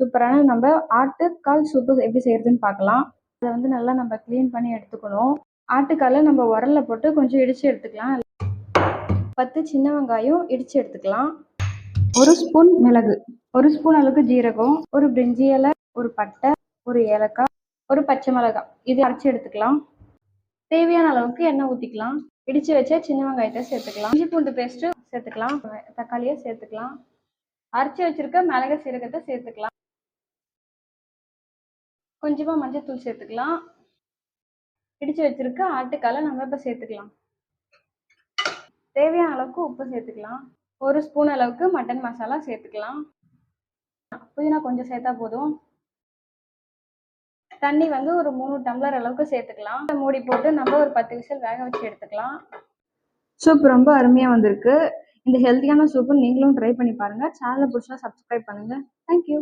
சூப்பரான நம்ம ஆட்டுக்கால் சூப்பு எப்படி செய்யறதுன்னு பார்க்கலாம். அதை வந்து நல்லா நம்ம க்ளீன் பண்ணி எடுத்துக்கணும். ஆட்டுக்காலை நம்ம உரல்ல போட்டு கொஞ்சம் இடிச்சு எடுத்துக்கலாம். 10 சின்ன வெங்காயம் இடிச்சு எடுத்துக்கலாம். 1 ஸ்பூன் மிளகு, 1 ஸ்பூன் அளவுக்கு ஜீரகம், ஒரு பிரிஞ்சி இலை, ஒரு பட்டை, ஒரு ஏலக்காய், ஒரு பச்சை மிளகாய் இது அரைச்சி எடுத்துக்கலாம். தேவையான அளவுக்கு எண்ணெய் ஊற்றிக்கலாம். இடிச்சு வச்ச சின்ன வெங்காயத்தை சேர்த்துக்கலாம். இஞ்சி பூண்டு பேஸ்ட்டு சேர்த்துக்கலாம். தக்காளியை சேர்த்துக்கலாம். அரைச்சி வச்சிருக்க மிளகு சீரகத்தை சேர்த்துக்கலாம். கொஞ்சமா மஞ்சள் சேர்த்துக்கலாம். இடிச்சு வச்சிருக்க ஆட்டுக்காலை நம்ம இப்போ சேர்த்துக்கலாம். தேவையான அளவுக்கு உப்பு சேர்த்துக்கலாம். 1 ஸ்பூன் அளவுக்கு மட்டன் மசாலா சேர்த்துக்கலாம். புதினா கொஞ்சம் சேர்த்தா போதும். தண்ணி வந்து ஒரு 3 டம்ளர் அளவுக்கு சேர்த்துக்கலாம். மூடி போட்டு நம்ம ஒரு 10 விசில் வேக வச்சு எடுத்துக்கலாம். சூப் ரொம்ப அருமையாக வந்திருக்கு. இந்த ஹெல்த்தியான சூப்பு நீங்களும் ட்ரை பண்ணி பாருங்கள். சேனலை பிடிச்சா சப்ஸ்கிரைப் பண்ணுங்கள். தேங்க்யூ.